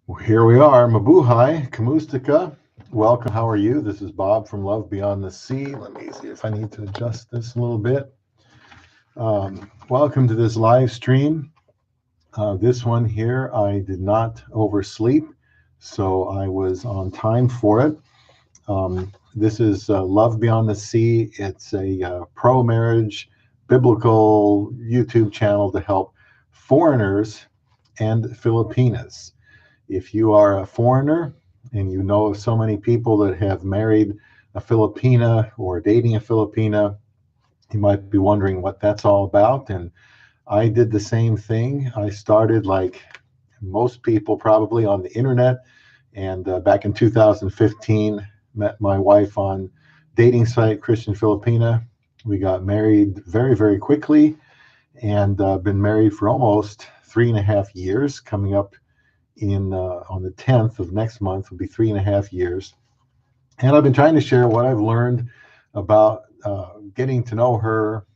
Well, here we are, Mabuhay, Kamustika. Welcome. How are you? This is Bob from Love Beyond the Sea. Let me see if I need to adjust this a little bit. Welcome to this live stream. This one here, I did not oversleep, so I was on time for it. This is Love Beyond the Sea. It's a pro-marriage biblical YouTube channel to help foreigners and Filipinas. If you are a foreigner and you know of so many people that have married a Filipina or dating a Filipina, you might be wondering what that's all about. And I did the same thing. I started, like most people probably, on the internet. And back in 2015, met my wife on dating site Christian Filipina. We got married very, very quickly, and been married for almost 3.5 years. Coming up on the 10th of next month will be 3.5 years. And I've been trying to share what I've learned about getting to know her.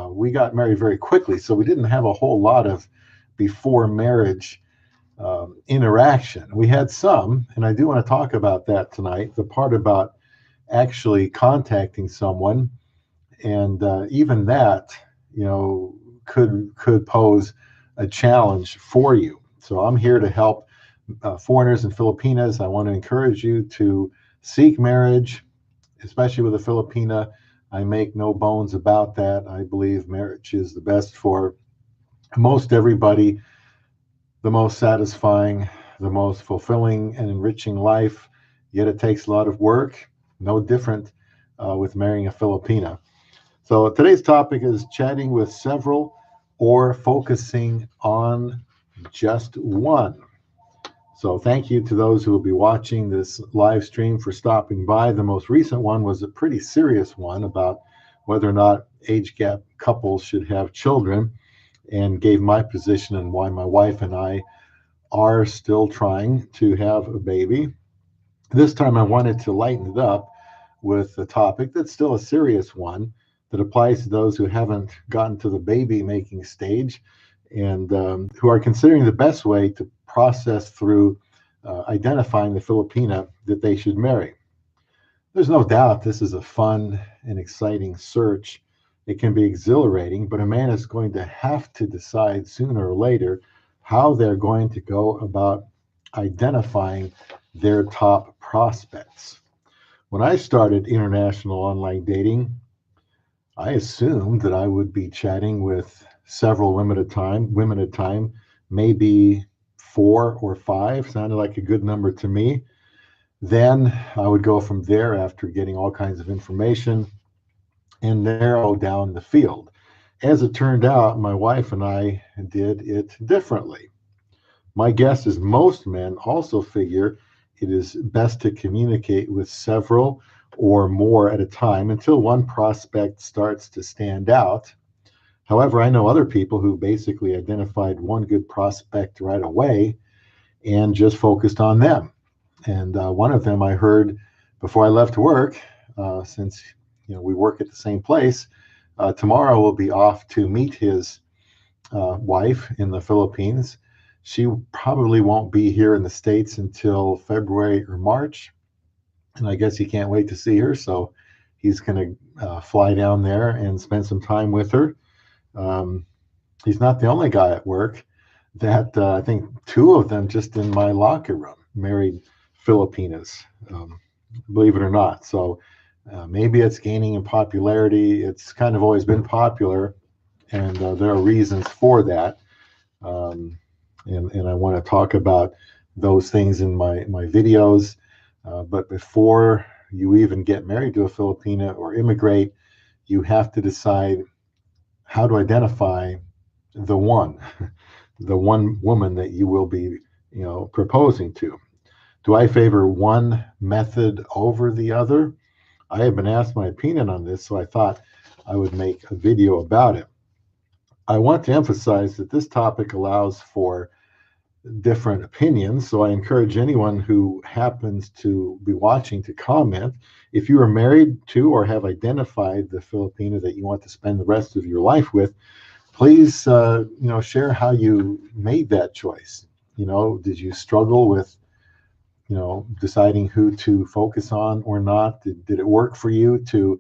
We got married very quickly, so we didn't have a whole lot of before marriage interaction. We had some, and I do want to talk about that tonight, the part about actually contacting someone. And even that, could pose a challenge for you. So I'm here to help foreigners and Filipinas. I want to encourage you to seek marriage, especially with a Filipina. I make no bones about that. I believe marriage is the best for most everybody, the most satisfying, the most fulfilling and enriching life. Yet it takes a lot of work, no different with marrying a Filipina. So today's topic is chatting with several or focusing on just one. So thank you to those who will be watching this live stream for stopping by. The most recent one was a pretty serious one about whether or not age gap couples should have children, and gave my position and why my wife and I are still trying to have a baby. This time I wanted to lighten it up with a topic that's still a serious one that applies to those who haven't gotten to the baby making stage, and who are considering the best way to process through identifying the Filipina that they should marry. There's no doubt this is a fun and exciting search. It can be exhilarating, but a man is going to have to decide sooner or later how they're going to go about identifying their top prospects. When I started international online dating, I assumed that I would be chatting with several women at a time, maybe 4 or 5 sounded like a good number to me. Then I would go from there after getting all kinds of information and narrow down the field. As it turned out, my wife and I did it differently. My guess is most men also figure it is best to communicate with several or more at a time until one prospect starts to stand out. However, I know other people who basically identified one good prospect right away and just focused on them. And one of them I heard before I left work, since we work at the same place. Tomorrow we'll be off to meet his wife in the Philippines. She probably won't be here in the States until February or March. And I guess he can't wait to see her. So he's going to fly down there and spend some time with her. He's not the only guy at work that I think 2 of them just in my locker room married Filipinas, believe it or not. So maybe it's gaining in popularity. It's kind of always been popular, and there are reasons for that. And I want to talk about those things in my videos. But before you even get married to a Filipina or immigrate, you have to decide how to identify the one, the one woman that you will be, proposing to. Do I favor one method over the other? I have been asked my opinion on this, so I thought I would make a video about it. I want to emphasize that this topic allows for different opinions, so I encourage anyone who happens to be watching to comment. If you are married to or have identified the Filipina that you want to spend the rest of your life with, please share how you made that choice. Did you struggle with, deciding who to focus on or not? Did it work for you to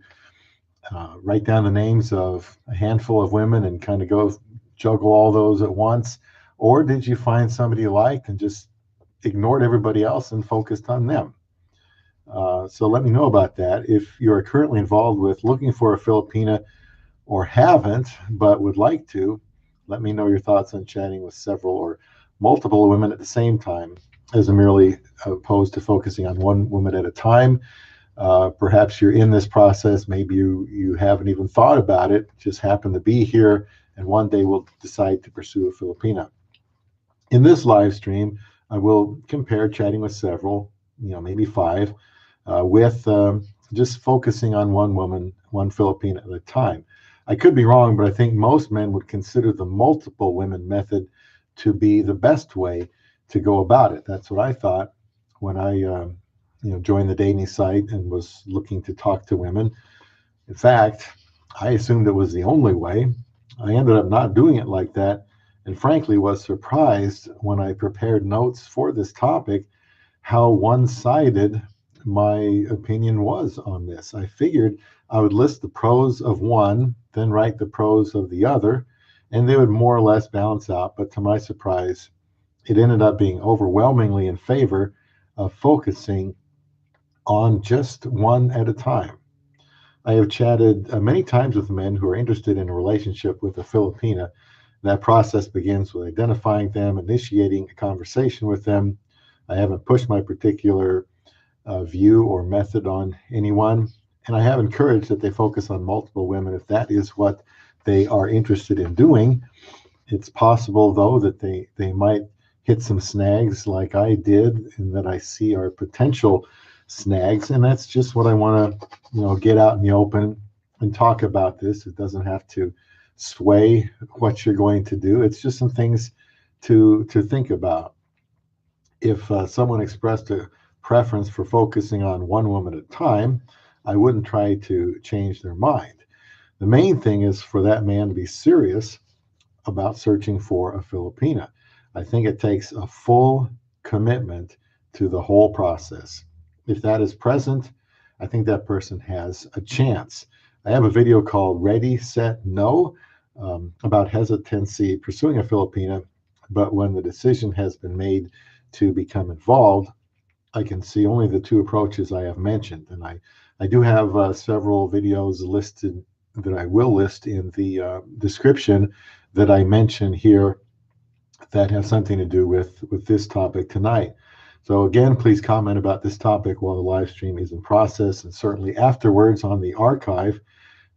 write down the names of a handful of women and kind of go juggle all those at once? Or did you find somebody you liked and just ignored everybody else and focused on them? So let me know about that. If you're currently involved with looking for a Filipina or haven't, but would like to, let me know your thoughts on chatting with several or multiple women at the same time, as merely opposed to focusing on one woman at a time. Perhaps you're in this process. Maybe you haven't even thought about it, just happen to be here, and one day will decide to pursue a Filipina. In this live stream, I will compare chatting with several, maybe five, with just focusing on one woman, one Filipina at a time. I could be wrong, but I think most men would consider the multiple women method to be the best way to go about it. That's what I thought when I joined the dating site and was looking to talk to women. In fact, I assumed it was the only way. I ended up not doing it like that, and frankly was surprised when I prepared notes for this topic how one-sided my opinion was on this. I figured I would list the pros of one, then write the pros of the other, and they would more or less balance out. But to my surprise, it ended up being overwhelmingly in favor of focusing on just one at a time. I have chatted many times with men who are interested in a relationship with a Filipina. That process begins with identifying them, initiating a conversation with them. I haven't pushed my particular view or method on anyone, and I have encouraged that they focus on multiple women if that is what they are interested in doing. It's possible, though, that they might hit some snags like I did, and that I see are potential snags, and that's just what I want to get out in the open and talk about this. It doesn't have to sway what you're going to do. It's just some things to think about. If someone expressed a preference for focusing on one woman at a time, I wouldn't try to change their mind. The main thing is for that man to be serious about searching for a Filipina. I think it takes a full commitment to the whole process. If that is present, I think that person has a chance. I have a video called Ready, Set, No about hesitancy pursuing a Filipina, but when the decision has been made to become involved, I can see only the two approaches I have mentioned. And I do have several videos listed that I will list in the description that I mention here that have something to do with this topic tonight. So again, please comment about this topic while the live stream is in process, and certainly afterwards on the archive.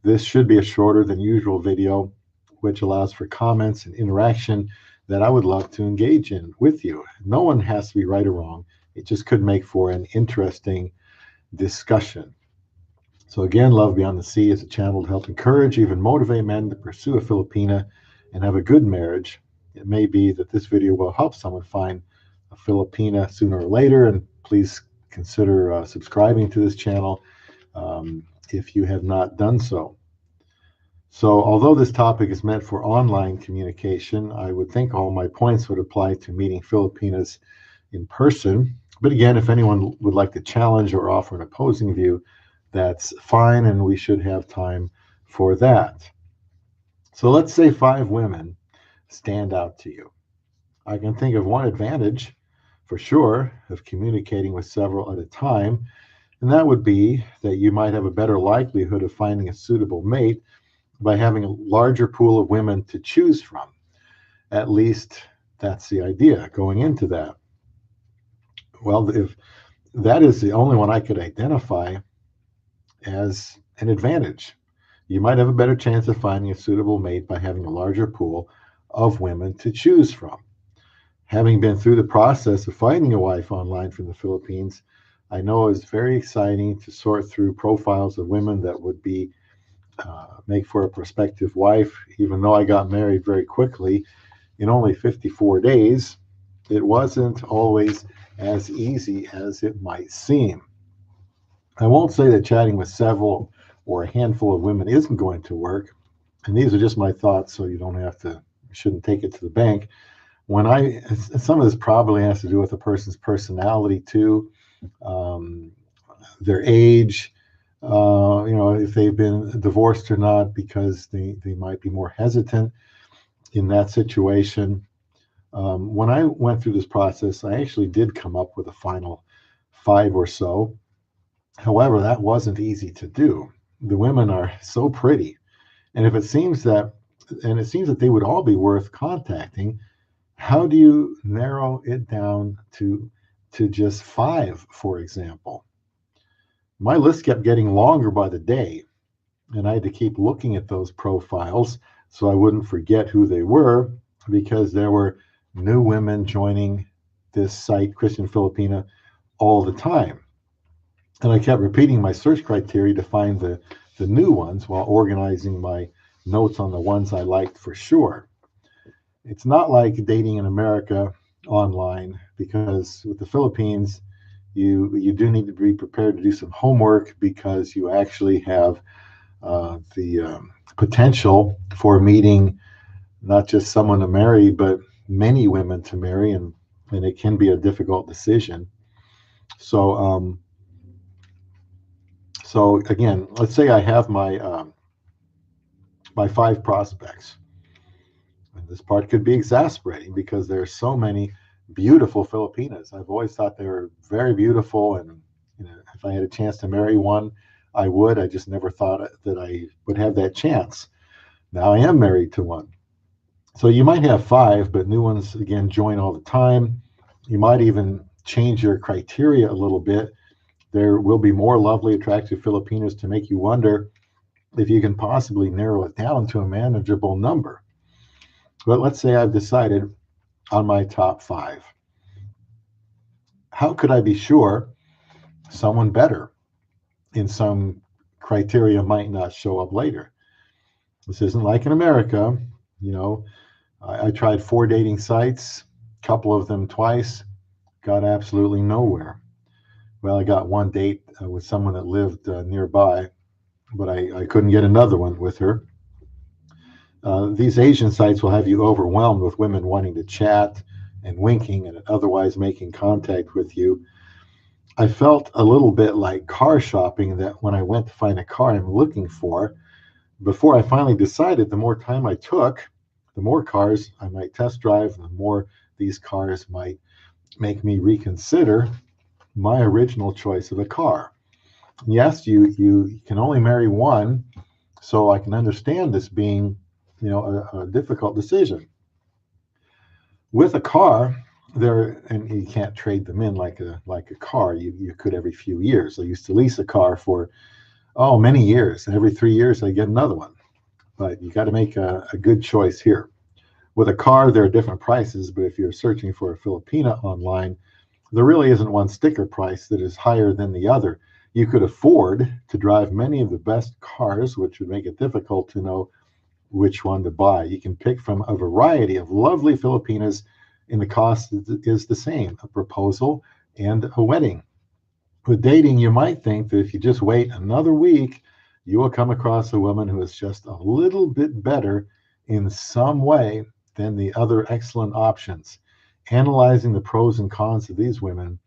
This should be a shorter than usual video, which allows for comments and interaction that I would love to engage in with you. No one has to be right or wrong. It just could make for an interesting discussion. So again, Love Beyond the Sea is a channel to help encourage, even motivate men to pursue a Filipina and have a good marriage. It may be that this video will help someone find a Filipina sooner or later, and please consider subscribing to this channel if you have not done so. So although this topic is meant for online communication, I would think all my points would apply to meeting Filipinas in person. But again, if anyone would like to challenge or offer an opposing view, that's fine, and we should have time for that. So let's say 5 women stand out to you. I can think of one advantage for sure of communicating with several at a time, and that would be that you might have a better likelihood of finding a suitable mate by having a larger pool of women to choose from. At least that's the idea going into that. Well, if that is the only one I could identify as an advantage, you might have a better chance of finding a suitable mate by having a larger pool of women to choose from. Having been through the process of finding a wife online from the Philippines, I know it's very exciting to sort through profiles of women that would be make for a prospective wife. Even though I got married very quickly, in only 54 days, it wasn't always as easy as it might seem. I won't say that chatting with several or a handful of women isn't going to work, and these are just my thoughts, so you shouldn't take it to the bank. Some of this probably has to do with the person's personality too, um, their age, if they've been divorced or not, because they might be more hesitant in that situation. When I went through this process, I actually did come up with a final five or so. However, that wasn't easy to do. The women are so pretty, and it seems that they would all be worth contacting. How do you narrow it down to just five, for example? My list kept getting longer by the day, and I had to keep looking at those profiles so I wouldn't forget who they were, because there were new women joining this site, Christian Filipina, all the time. And I kept repeating my search criteria to find the new ones while organizing my notes on the ones I liked for sure. It's not like dating in America online, because with the Philippines, you do need to be prepared to do some homework, because you actually have the potential for meeting not just someone to marry, but many women to marry, and it can be a difficult decision. So so again, let's say I have my five prospects. And this part could be exasperating, because there are so many beautiful Filipinas. I've always thought they were very beautiful, and if I had a chance to marry one, I would. I just never thought that I would have that chance. Now I am married to one. So you might have five, but new ones again join all the time. You might even change your criteria a little bit. There will be more lovely, attractive Filipinas to make you wonder if you can possibly narrow it down to a manageable number. But let's say I've decided on my top five. How could I be sure someone better in some criteria might not show up later? This isn't like in America. I tried 4 dating sites, a couple of them twice, got absolutely nowhere. Well, I got one date with someone that lived nearby, but I couldn't get another one with her. These Asian sites will have you overwhelmed with women wanting to chat and winking and otherwise making contact with you. I felt a little bit like car shopping, that when I went to find a car I'm looking for, before I finally decided, the more time I took, the more cars I might test drive, the more these cars might make me reconsider my original choice of a car. Yes, you can only marry one, so I can understand this being, a difficult decision. With a car, and you can't trade them in like a car. You could every few years. I used to lease a car for many years, and every 3 years I get another one. But you got to make a good choice here. With a car, there are different prices, but if you're searching for a Filipina online, there really isn't one sticker price that is higher than the other. You could afford to drive many of the best cars, which would make it difficult to know which one to buy. You can pick from a variety of lovely Filipinas, and the cost is the same, a proposal and a wedding. With dating, you might think that if you just wait another week, you will come across a woman who is just a little bit better in some way than the other excellent options. Analyzing the pros and cons of these women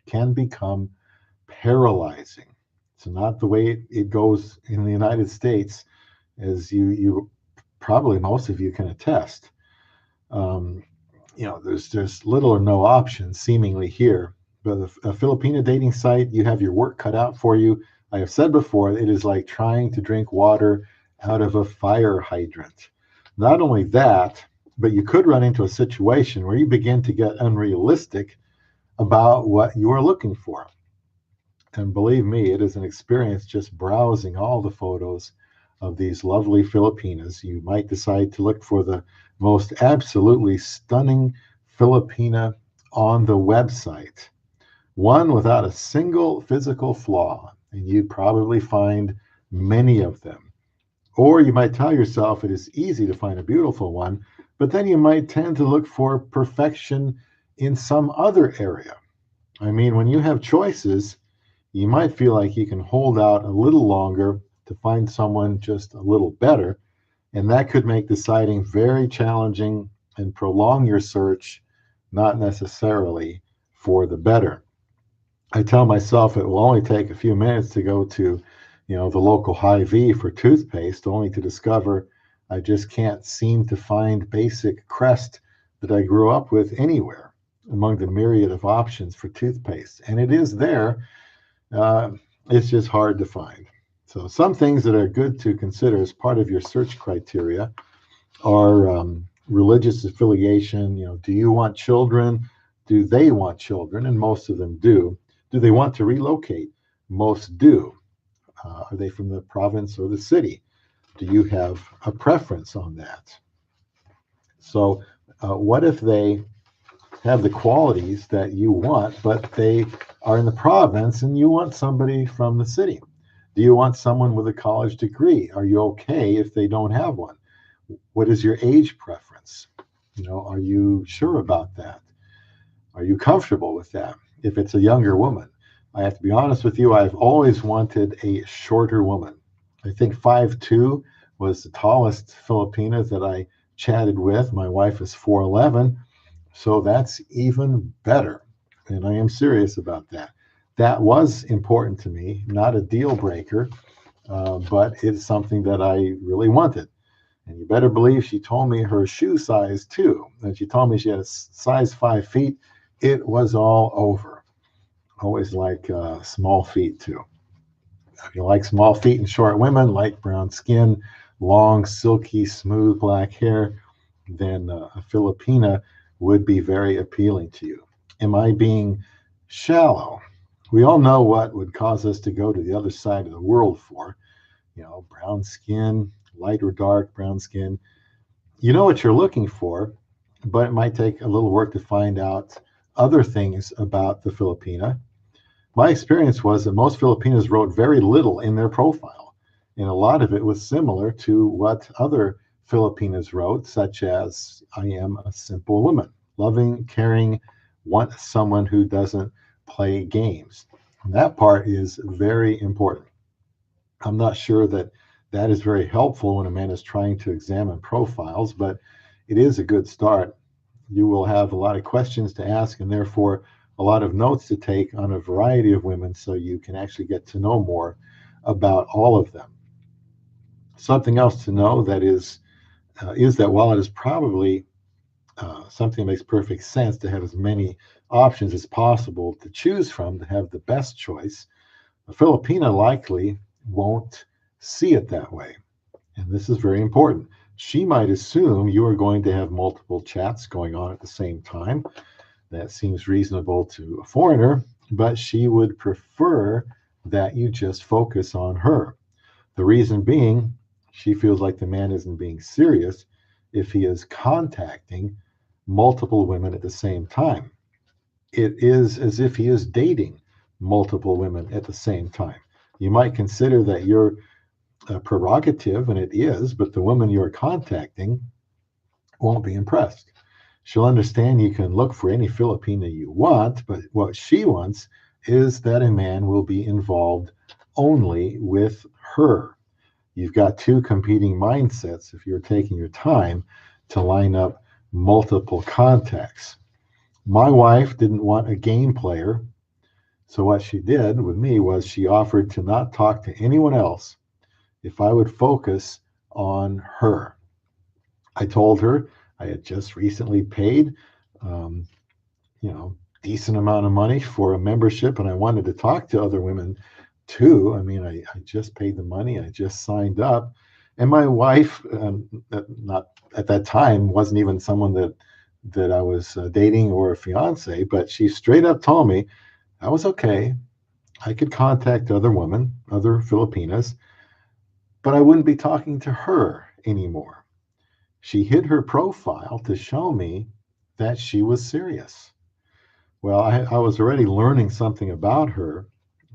can become paralyzing. It's not the way it goes in the United States, as you probably most of you can attest. There's little or no options seemingly here. But a Filipina dating site, you have your work cut out for you. I have said before, it is like trying to drink water out of a fire hydrant. Not only that, but you could run into a situation where you begin to get unrealistic about what you are looking for. And believe me, it is an experience just browsing all the photos of these lovely Filipinas. You might decide to look for the most absolutely stunning Filipina on the website, one without a single physical flaw, and you'd probably find many of them. Or you might tell yourself it is easy to find a beautiful one, but then you might tend to look for perfection in some other area. I mean, when you have choices, you might feel like you can hold out a little longer to find someone just a little better, and that could make deciding very challenging and prolong your search, not necessarily for the better. I tell myself it will only take a few minutes to go to, the local Hy-Vee for toothpaste, only to discover I just can't seem to find basic Crest that I grew up with anywhere among the myriad of options for toothpaste. And it is there. Uh, it's just hard to find. So some things that are good to consider as part of your search criteria are religious affiliation. Do you want children? Do they want children? And most of them do. Do they want to relocate? Most do. Are they from the province or the city? Do you have a preference on that? So, what if they have the qualities that you want, but they are in the province and you want somebody from the city? Do you want someone with a college degree? Are you okay if they don't have one? What is your age preference? Are you sure about that? Are you comfortable with that? If it's a younger woman, I have to be honest with you, I've always wanted a shorter woman. I think 5'2" was the tallest Filipina that I chatted with. My wife is 4'11", so that's even better. And I am serious about that. That was important to me, not a deal breaker, but it's something that I really wanted. And you better believe she told me her shoe size too. And she told me she had a size 5 feet. It was all over. Always like small feet too. If you like small feet and short women, light brown skin, long, silky, smooth black hair, then a Filipina would be very appealing to you. Am I being shallow? We all know what would cause us to go to the other side of the world for. Brown skin, light or dark brown skin. You know what you're looking for, but it might take a little work to find out other things about the Filipina. My experience was that most Filipinas wrote very little in their profile, and a lot of it was similar to what other Filipinas wrote, such as, I am a simple woman, loving, caring, want someone who doesn't play games. And that part is very important. I'm not sure that that is very helpful when a man is trying to examine profiles, but it is a good start. You will have a lot of questions to ask and therefore a lot of notes to take on a variety of women so you can actually get to know more about all of them. Something else to know that is that while it is probably something that makes perfect sense to have as many options as possible to choose from to have the best choice, a Filipina likely won't see it that way. And this is very important. She might assume you are going to have multiple chats going on at the same time. That seems reasonable to a foreigner, but she would prefer that you just focus on her. The reason being, she feels like the man isn't being serious if he is contacting multiple women at the same time. It is as if he is dating multiple women at the same time. You might consider that your prerogative, and it is, but the woman you're contacting won't be impressed. She'll understand you can look for any Filipina you want, but what she wants is that a man will be involved only with her. You've got two competing mindsets if you're taking your time to line up multiple contacts. My wife didn't want a game player, so what she did with me was she offered to not talk to anyone else if I would focus on her. I told her I had just recently paid, um, decent amount of money for a membership, and I wanted to talk to other women too. I mean, I just paid the money, I just signed up, and my wife, not at that time, wasn't even someone that I was dating or a fiance, but she straight up told me I was okay. I could contact other women, other Filipinas, but I wouldn't be talking to her anymore. She hid her profile to show me that she was serious. Well, I was already learning something about her,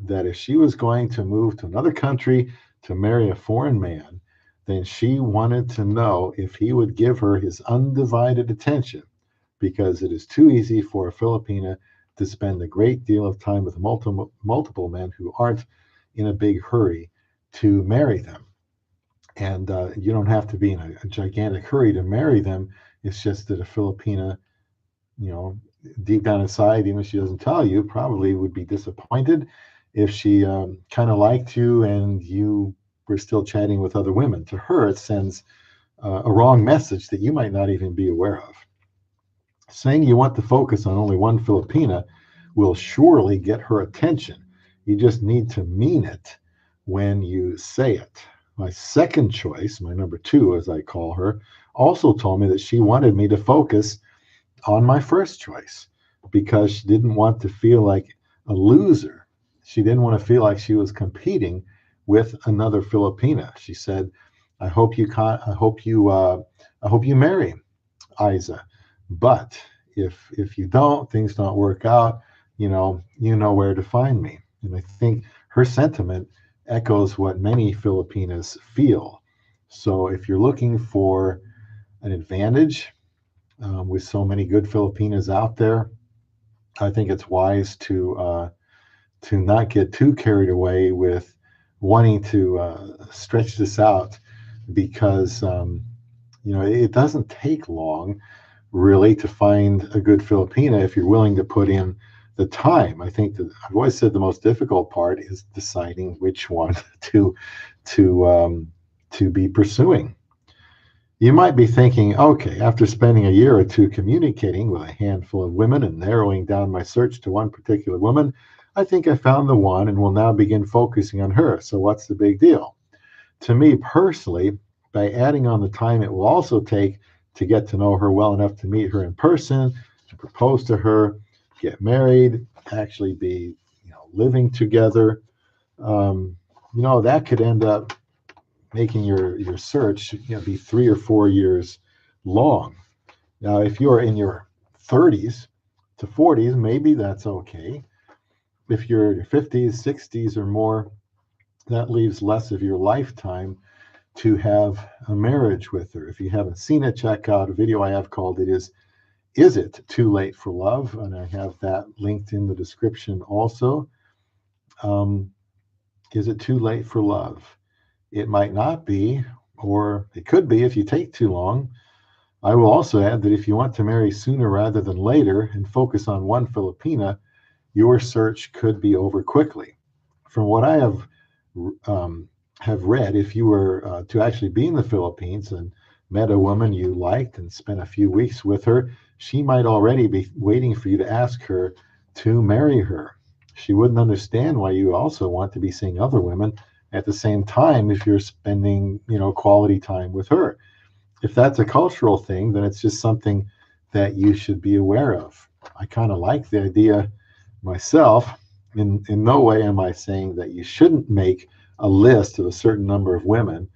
that if she was going to move to another country to marry a foreign man, then she wanted to know if he would give her his undivided attention, because it is too easy for a Filipina to spend a great deal of time with multiple men who aren't in a big hurry to marry them. And you don't have to be in a gigantic hurry to marry them It's just that a Filipina, you know, deep down inside, even if she doesn't tell you, probably would be disappointed if she kind of liked you and you were still chatting with other women. To her, it sends a wrong message that you might not even be aware of. Saying you want to focus on only one Filipina will surely get her attention. You just need to mean it when you say it. My second choice, my number two, as I call her, also told me that she wanted me to focus on my first choice because she didn't want to feel like a loser. She didn't want to feel like she was competing with another Filipina. She said, "I hope you I hope you marry Isa, but if you don't, things don't work out. You know where to find me." And I think her sentiment echoes what many Filipinas feel. So if you're looking for an advantage with so many good Filipinas out there, I think it's wise to not get too carried away with wanting to stretch this out because it doesn't take long really to find a good Filipina if you're willing to put in the time. I think that I've always said the most difficult part is deciding which one to to be pursuing. You might be thinking, okay, after spending a year or two communicating with a handful of women and narrowing down my search to one particular woman, I think I found the one and will now begin focusing on her. So, what's the big deal? To me personally, by adding on the time it will also take to get to know her well enough to meet her in person, to propose to her, get married, actually be living together, that could end up making your search be 3 or 4 years long. Now, if you're in your 30s to 40s, maybe that's okay. If you're in your 50s, 60s, or more, that leaves less of your lifetime to have a marriage with her. If you haven't seen it, check out a video I have called Is It Too Late for Love? And I have that linked in the description also. Is it too late for love? It might not be, or it could be if you take too long. I will also add that if you want to marry sooner rather than later and focus on one Filipina, your search could be over quickly. From what I have read, if you were to actually be in the Philippines and met a woman you liked and spent a few weeks with her, she might already be waiting for you to ask her to marry her. She wouldn't understand why you also want to be seeing other women at the same time if you're spending, quality time with her. If that's a cultural thing, then it's just something that you should be aware of. I kind of like the idea myself. In no way am I saying that you shouldn't make a list of a certain number of women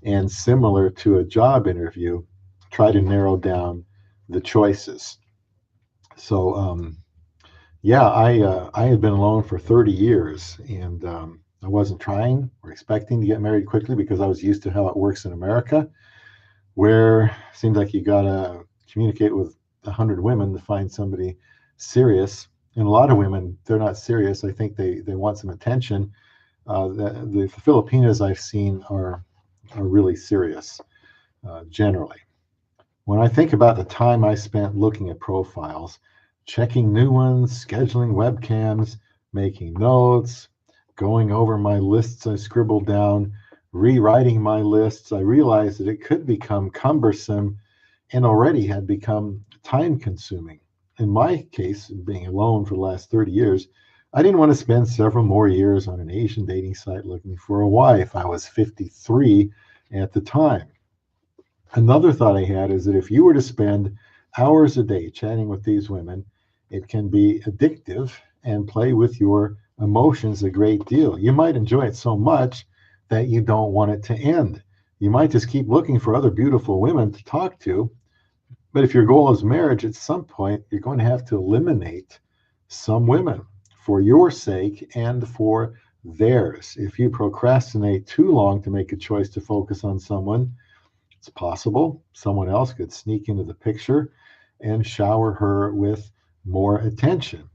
and, similar to a job interview, try to narrow down the choices. So I had been alone for 30 years, and I wasn't trying or expecting to get married quickly because I was used to how it works in America, where it seems like you gotta communicate with 100 women to find somebody serious. And a lot of women, they're not serious. I think they want some attention. The Filipinas I've seen are really serious generally. When I think about the time I spent looking at profiles, checking new ones, scheduling webcams, making notes, going over my lists I scribbled down, rewriting my lists, I realized that it could become cumbersome and already had become time consuming. In my case, being alone for the last 30 years, I didn't want to spend several more years on an Asian dating site looking for a wife. I was 53 at the time. Another thought I had is that if you were to spend hours a day chatting with these women, it can be addictive and play with your emotions a great deal. You might enjoy it so much that you don't want it to end. You might just keep looking for other beautiful women to talk to. But if your goal is marriage, at some point, you're going to have to eliminate some women for your sake and for theirs. If you procrastinate too long to make a choice to focus on someone, it's possible someone else could sneak into the picture and shower her with more attention.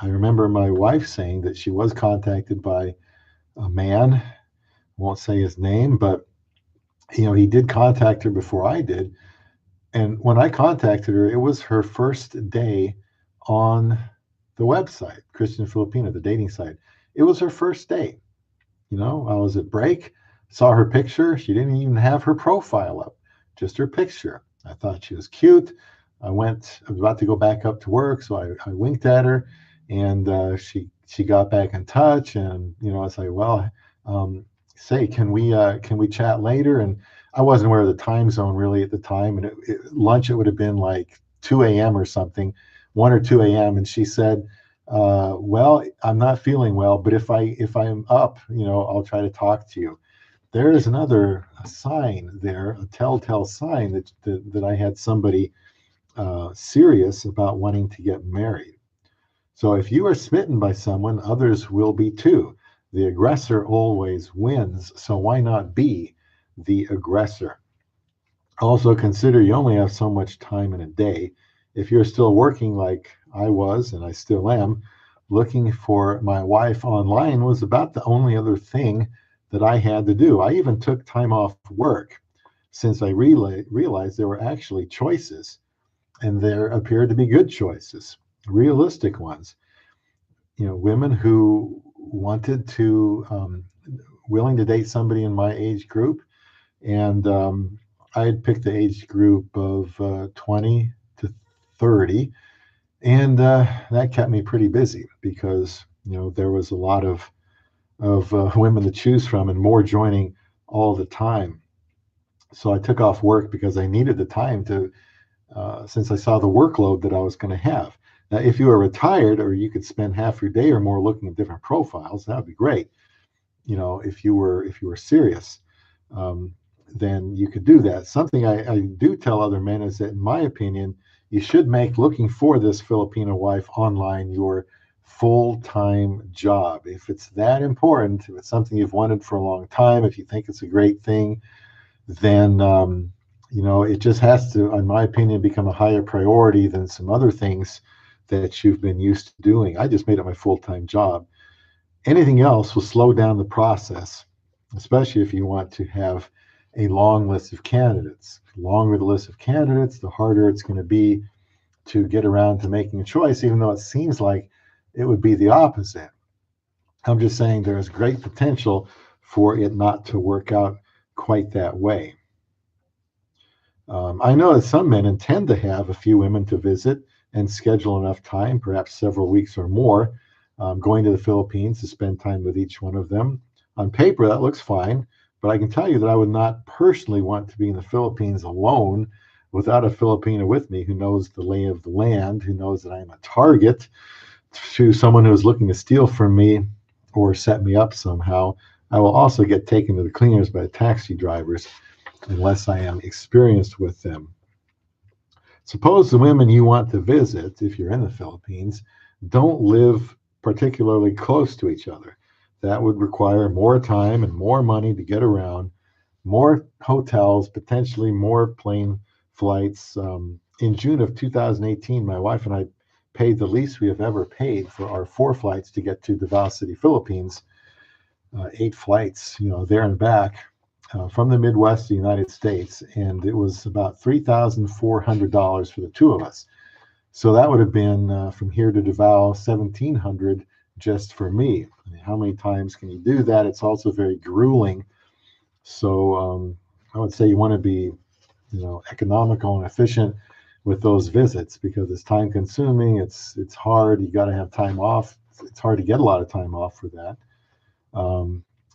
I remember my wife saying that she was contacted by a man, I won't say his name, but he did contact her before I did, And when I contacted her, it was her first day on the website, Christian Filipina, the dating site. It was her first day. I was at break, saw her picture. She didn't even have her profile up, just her picture. I thought she was cute. I was about to go back up to work, so I winked at her, and she got back in touch. And I was like, well, say, can we chat later? And I wasn't aware of the time zone really at the time, and lunch it would have been like 2 a.m. or something, 1 or 2 a.m. And she said, well, I'm not feeling well, but if I'm up, I'll try to talk to you. There is another sign there, a telltale sign that I had somebody serious about wanting to get married. So if you are smitten by someone, others will be too. The aggressor always wins, so why not be the aggressor? Also consider you only have so much time in a day. If you're still working like I was, and I still am, looking for my wife online was about the only other thing that I had to do. I even took time off work since I realized there were actually choices, and there appeared to be good choices, realistic ones. Women who wanted to, willing to date somebody in my age group, and I had picked the age group of 20 to 30, and that kept me pretty busy because there was a lot of women to choose from, and more joining all the time. So I took off work because I needed the time to, since I saw the workload that I was going to have. Now, if you were retired, or you could spend half your day or more looking at different profiles, that would be great. If you were serious, um, then you could do that. Something I do tell other men is that, in my opinion, you should make looking for this Filipino wife online your full-time job. If it's that important, if it's something you've wanted for a long time, if you think it's a great thing, then it just has to, in my opinion, become a higher priority than some other things that you've been used to doing. I just made it my full-time job. Anything else will slow down the process, especially if you want to have a long list of candidates. The longer the list of candidates, the harder it's going to be to get around to making a choice, even though it seems like it would be the opposite. I'm just saying there's great potential for it not to work out quite that way. I know that some men intend to have a few women to visit and schedule enough time, perhaps several weeks or more, going to the Philippines to spend time with each one of them. On paper, that looks fine, but I can tell you that I would not personally want to be in the Philippines alone without a Filipina with me who knows the lay of the land, who knows that I am a target to someone who is looking to steal from me or set me up somehow. I will also get taken to the cleaners by the taxi drivers unless I am experienced with them. Suppose the women you want to visit, if you're in the Philippines, don't live particularly close to each other. That would require more time and more money to get around, more hotels, potentially more plane flights. In June of 2018, my wife and I paid the least we have ever paid for our 4 flights to get to Davao City, Philippines. 8 flights, there and back, from the Midwest to the United States, and it was about $3,400 for the two of us. So that would have been from here to Davao, $1,700 just for me. I mean, how many times can you do that? It's also very grueling. So I would say you want to be, economical and efficient with those visits because it's time consuming. It's hard. You got to have time off. It's hard to get a lot of time off for that.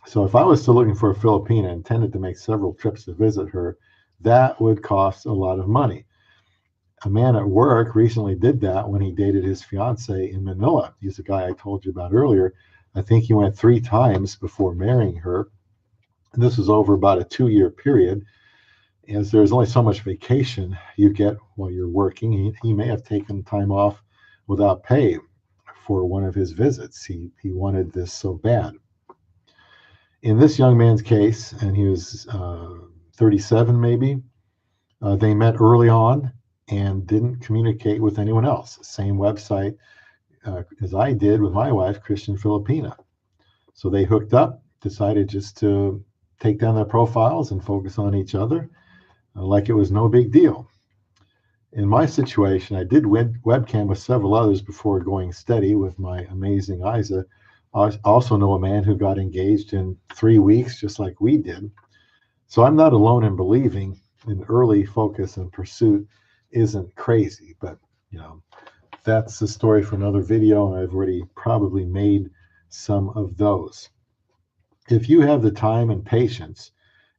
So if I was still looking for a Filipina and intended to make several trips to visit her, that would cost a lot of money. A man at work recently did that when he dated his fiance in Manila. He's the guy I told you about earlier. I think he went 3 times before marrying her. And this was over about a 2-year period. As there's only so much vacation you get while you're working, he may have taken time off without pay for one of his visits. He wanted this so bad. In this young man's case, and he was 37 maybe, they met early on and didn't communicate with anyone else. Same website as I did with my wife, Christian Filipina. So they hooked up, decided just to take down their profiles and focus on each other like it was no big deal. In my situation, I did webcam with several others before going steady with my amazing Isa. I also know a man who got engaged in 3 weeks, just like we did. So I'm not alone in believing an early focus and pursuit isn't crazy, but you know, that's a story for another video, and I've already probably made some of those. If you have the time and patience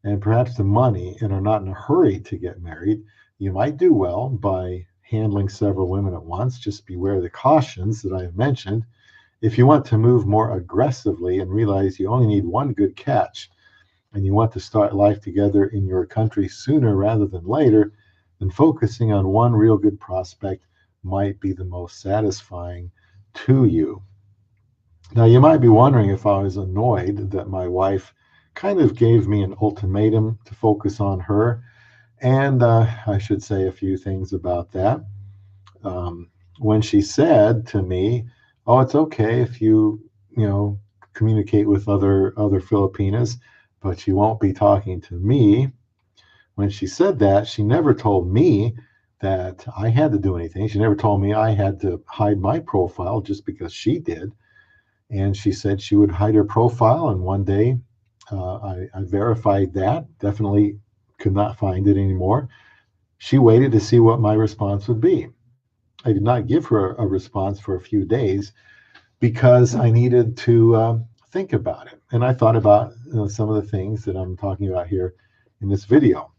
and perhaps the money and are not in a hurry to get married, you might do well by handling several women at once. Just beware the cautions that I've mentioned. If you want to move more aggressively and realize you only need one good catch, and you want to start life together in your country sooner rather than later, then focusing on one real good prospect might be the most satisfying to you. Now, you might be wondering if I was annoyed that my wife kind of gave me an ultimatum to focus on her, and I should say a few things about that. When she said to me, "Oh, it's okay if you know, communicate with other Filipinas, but you won't be talking to me." When she said that, she never told me that I had to do anything. She never told me I had to hide my profile just because she did. And she said she would hide her profile. And one day I verified that, definitely could not find it anymore. She waited to see what my response would be. I did not give her a response for a few days because I needed to think about it. And I thought about some of the things that I'm talking about here in this video.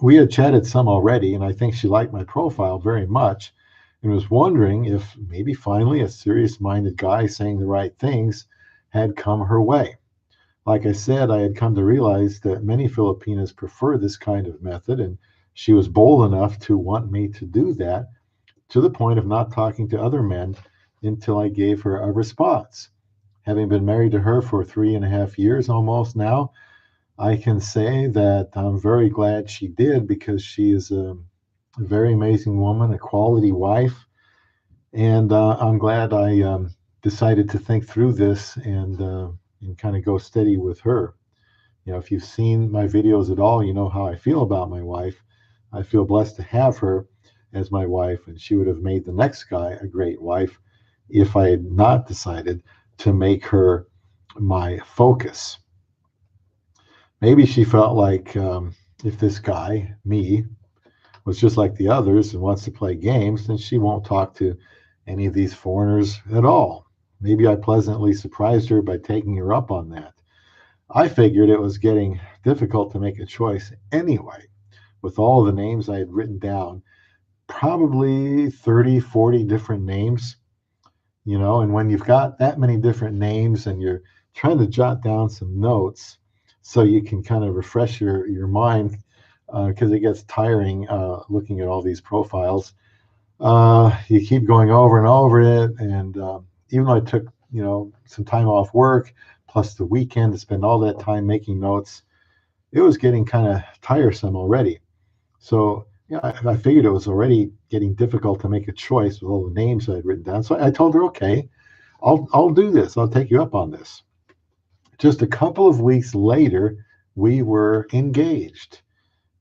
We had chatted some already, and I think she liked my profile very much and was wondering if maybe finally a serious-minded guy saying the right things had come her way. Like I said, I had come to realize that many Filipinas prefer this kind of method, and she was bold enough to want me to do that, to the point of not talking to other men until I gave her a response. Having been married to her for 3.5 years almost now, I can say that I'm very glad she did, because she is a very amazing woman, a quality wife, and I'm glad I decided to think through this and kind of go steady with her. You know, if you've seen my videos at all, you know how I feel about my wife. I feel blessed to have her as my wife, and she would have made the next guy a great wife if I had not decided to make her my focus. Maybe she felt like if this guy, me, was just like the others and wants to play games, then she won't talk to any of these foreigners at all. Maybe I pleasantly surprised her by taking her up on that. I figured it was getting difficult to make a choice anyway, with all the names I had written down, probably 30, 40 different names, you know, and when you've got that many different names and you're trying to jot down some notes so you can kind of refresh your mind, because it gets tiring looking at all these profiles. You keep going over and over it, and even though I took some time off work plus the weekend to spend all that time making notes, it was getting kind of tiresome already. So yeah, I figured it was already getting difficult to make a choice with all the names I had written down. So I told her, okay, I'll do this. I'll take you up on this. Just a couple of weeks later, we were engaged.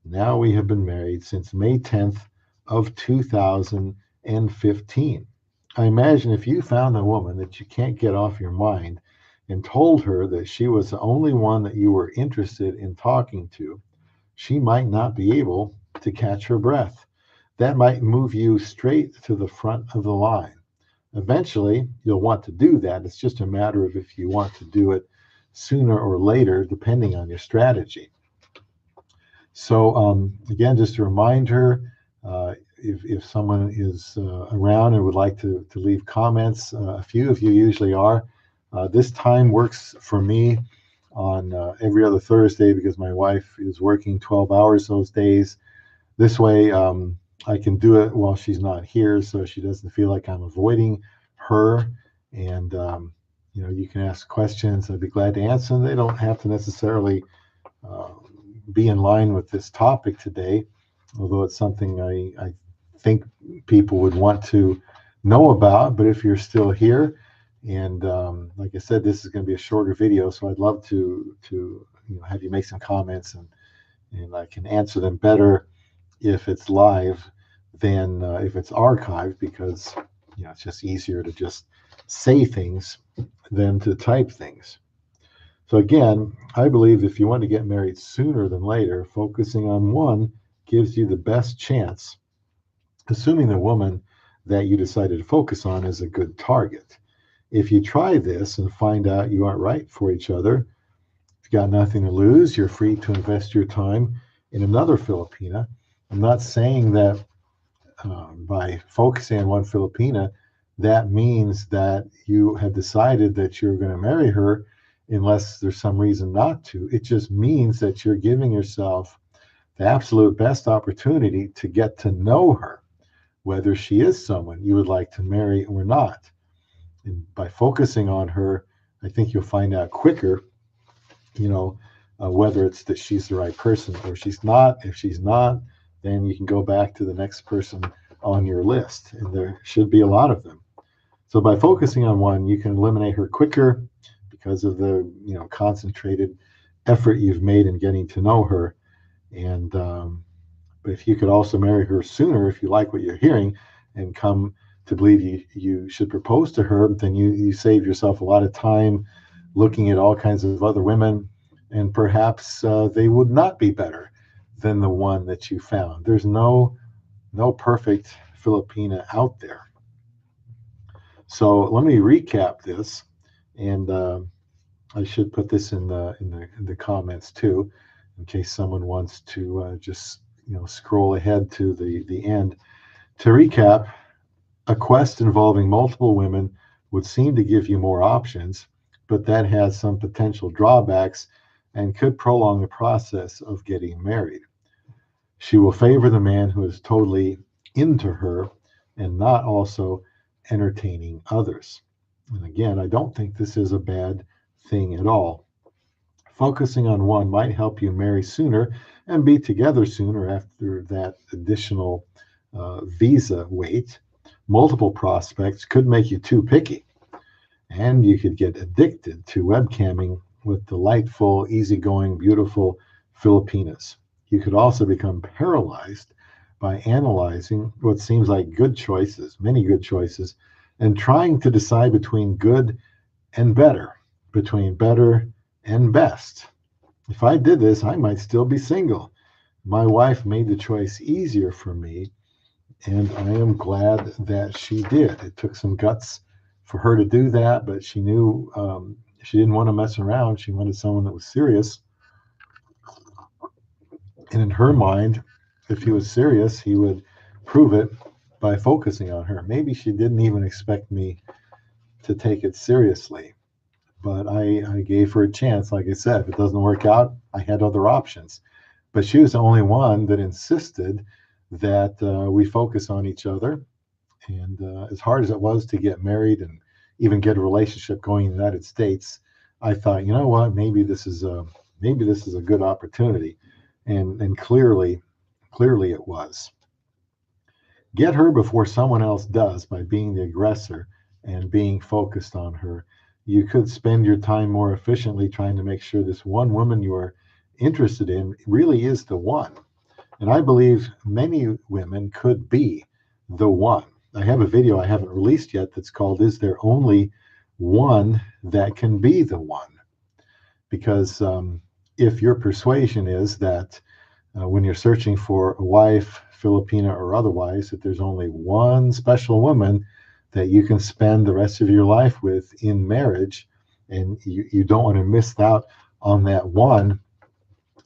Now we have been married since May 10th of 2015. I imagine if you found a woman that you can't get off your mind and told her that she was the only one that you were interested in talking to, she might not be able to catch her breath. That might move you straight to the front of the line. Eventually, you'll want to do that. It's just a matter of if you want to do it sooner or later, depending on your strategy. So again, just a reminder, if someone is around and would like to leave comments, a few of you usually are. This time works for me on every other Thursday because my wife is working 12 hours those days. This way, I can do it while she's not here, so she doesn't feel like I'm avoiding her. And you can ask questions. I'd be glad to answer them. They don't have to necessarily be in line with this topic today, although it's something I think people would want to know about. But if you're still here, and like I said, this is going to be a shorter video, so I'd love to have you make some comments, and I can answer them better if it's live than if it's archived, because it's just easier to just say things than to type things. So again, I believe if you want to get married sooner than later, focusing on one gives you the best chance, assuming the woman that you decided to focus on is a good target. If you try this and find out you aren't right for each other, you've got nothing to lose. You're free to invest your time in another Filipina. I'm not saying that by focusing on one Filipina, that means that you have decided that you're going to marry her unless there's some reason not to. It just means that you're giving yourself the absolute best opportunity to get to know her, whether she is someone you would like to marry or not. And by focusing on her, I think you'll find out quicker, whether it's that she's the right person or she's not. If she's not, then you can go back to the next person on your list, and there should be a lot of them. So by focusing on one, you can eliminate her quicker because of the concentrated effort you've made in getting to know her. And but if you could also marry her sooner, if you like what you're hearing, and come to believe you should propose to her, then you save yourself a lot of time looking at all kinds of other women, and perhaps they would not be better than the one that you found. There's no perfect Filipina out there. So let me recap this, and I should put this in the comments too, in case someone wants to just scroll ahead to the end. To recap, a quest involving multiple women would seem to give you more options, but that has some potential drawbacks and could prolong the process of getting married. She will favor the man who is totally into her and not also entertaining others. And again, I don't think this is a bad thing at all. Focusing on one might help you marry sooner and be together sooner after that additional visa wait. Multiple prospects could make you too picky, and you could get addicted to webcamming with delightful, easygoing, beautiful Filipinas. You could also become paralyzed by analyzing what seems like good choices, many good choices, and trying to decide between good and better, between better and best. If I did this, I might still be single. My wife made the choice easier for me, and I am glad that she did. It took some guts for her to do that, but she knew she didn't want to mess around. She wanted someone that was serious. And in her mind, if he was serious, he would prove it by focusing on her. Maybe she didn't even expect me to take it seriously, but I gave her a chance. Like I said, if it doesn't work out, I had other options. But she was the only one that insisted that we focus on each other. And as hard as it was to get married and even get a relationship going in the United States, I thought, you know what, maybe this is a good opportunity, and clearly it was. Get her before someone else does by being the aggressor and being focused on her. You could spend your time more efficiently trying to make sure this one woman you are interested in really is the one. And I believe many women could be the one. I have a video I haven't released yet that's called "Is There Only One That Can Be the One?" Because if your persuasion is that when you're searching for a wife, Filipina or otherwise, that there's only one special woman that you can spend the rest of your life with in marriage, and you don't want to miss out on that one,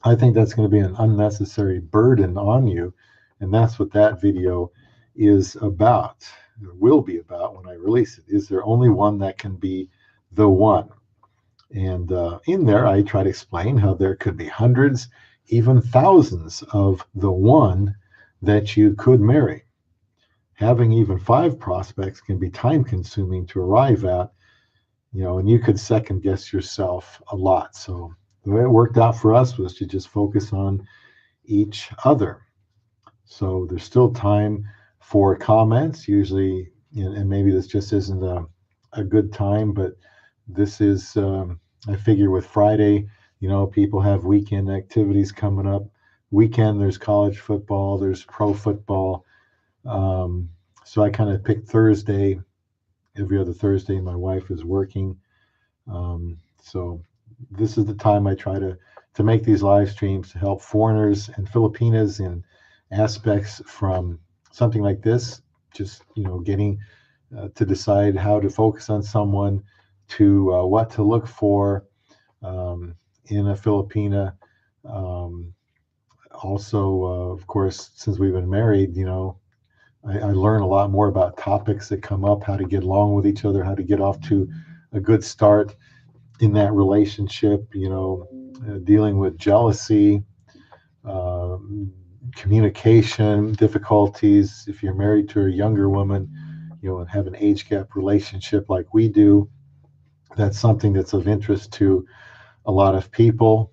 I think that's going to be an unnecessary burden on you. And that's what that video is about, or will be about when I release it. Is there only one that can be the one? And in there, I try to explain how there could be hundreds, even thousands of the one that you could marry. Having even 5 prospects can be time consuming to arrive at, and you could second guess yourself a lot. So the way it worked out for us was to just focus on each other. So there's still time for comments, usually, and maybe this just isn't a good time, but this is, I figure with Friday, people have weekend activities coming up. Weekend, there's college football, there's pro football. So I kind of picked Thursday. Every other Thursday, my wife is working. So this is the time I try to make these live streams to help foreigners and Filipinas in aspects from something like this. Just getting to decide how to focus on someone, to what to look for in a Filipina. Um, Also, of course, since we've been married, I learn a lot more about topics that come up, how to get along with each other, how to get off to a good start in that relationship, dealing with jealousy, uh, communication difficulties. If you're married to a younger woman, and have an age gap relationship like we do, that's something that's of interest to a lot of people.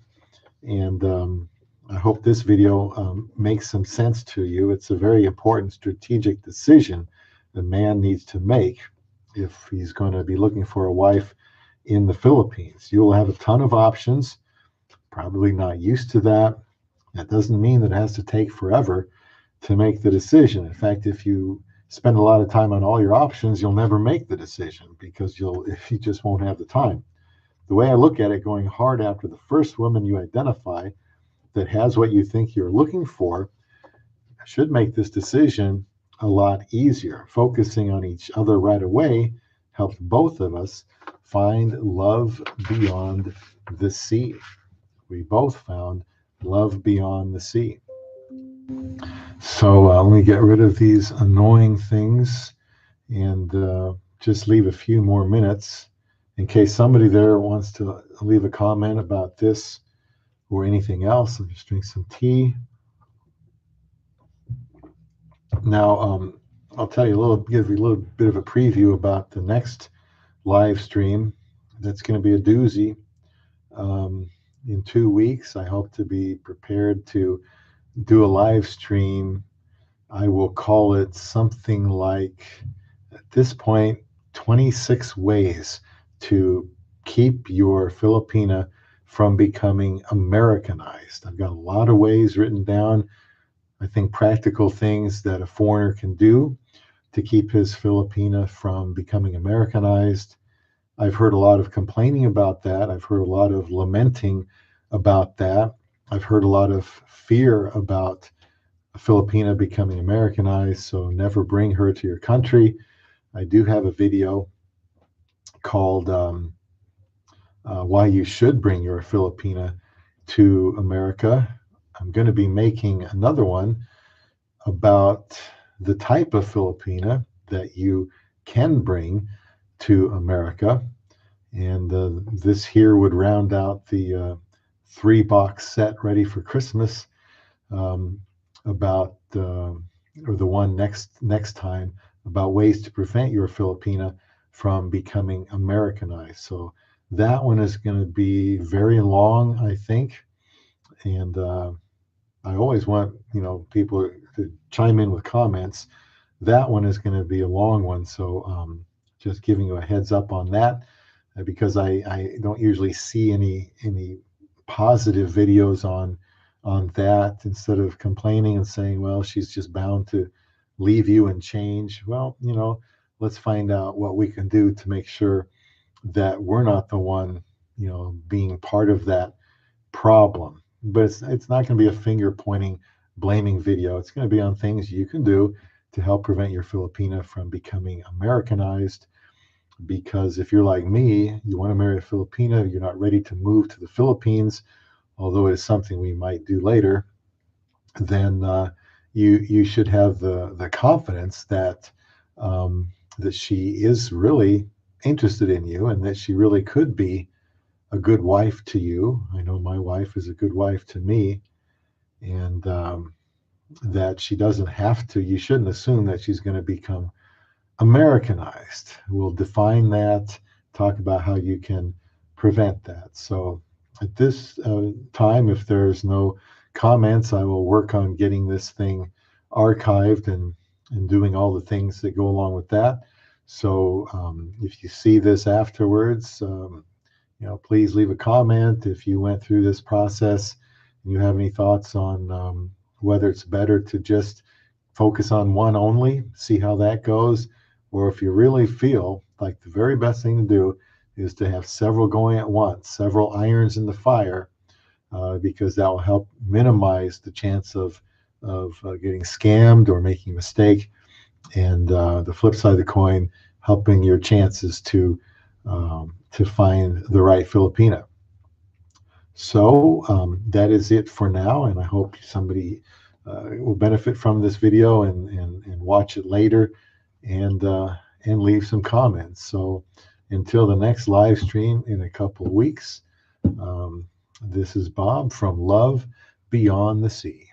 And I hope this video makes some sense to you. It's a very important strategic decision the man needs to make if he's going to be looking for a wife in the Philippines. You will have a ton of options, probably not used to that. That doesn't mean that it has to take forever to make the decision. In fact, if you spend a lot of time on all your options, you'll never make the decision because you just won't have the time. The way I look at it, going hard after the first woman you identify that has what you think you're looking for should make this decision a lot easier. Focusing on each other right away helps both of us find love beyond the sea. We both found love beyond the sea. So let me get rid of these annoying things and just leave a few more minutes in case somebody there wants to leave a comment about this or anything else. I'll just drink some tea. Now, I'll tell you give you a little bit of a preview about the next live stream. That's going to be a doozy. In 2 weeks, I hope to be prepared to do a live stream. I will call it something like, at this point, 26 ways to keep your Filipina from becoming Americanized. I've got a lot of ways written down. I think practical things that a foreigner can do to keep his Filipina from becoming Americanized. I've heard a lot of complaining about that. I've heard a lot of lamenting about that. I've heard a lot of fear about a Filipina becoming Americanized, so never bring her to your country. I do have a video called Why You Should Bring Your Filipina to America. I'm going to be making another one about the type of Filipina that you can bring to America. And this here would round out the 3-box set ready for Christmas about, or the one next time, about ways to prevent your Filipina from becoming Americanized. So that one is going to be very long, I think. And I always want, people to chime in with comments. That one is going to be a long one. So just giving you a heads up on that, because I don't usually see any positive videos on that. Instead of complaining and saying, well, she's just bound to leave you and change. Well, let's find out what we can do to make sure that we're not the one, being part of that problem. But it's not going to be a finger pointing, blaming video. It's going to be on things you can do to help prevent your Filipina from becoming Americanized. Because if you're like me, you want to marry a Filipina, you're not ready to move to the Philippines, although it is something we might do later, then you should have the confidence that that she is really interested in you and that she really could be a good wife to you. I know my wife is a good wife to me, and that she doesn't have to. You shouldn't assume that she's going to become Americanized. We'll define that, talk about how you can prevent that. So at this time, if there's no comments, I will work on getting this thing archived and doing all the things that go along with that. So if you see this afterwards, please leave a comment. If you went through this process and you have any thoughts on whether it's better to just focus on one only, see how that goes. Or if you really feel like the very best thing to do is to have several going at once, several irons in the fire, because that will help minimize the chance of getting scammed or making a mistake. And the flip side of the coin, helping your chances to find the right Filipina. So that is it for now, and I hope somebody will benefit from this video and watch it later and leave some comments. So until the next live stream in a couple of weeks, this is Bob from Love Beyond the Sea.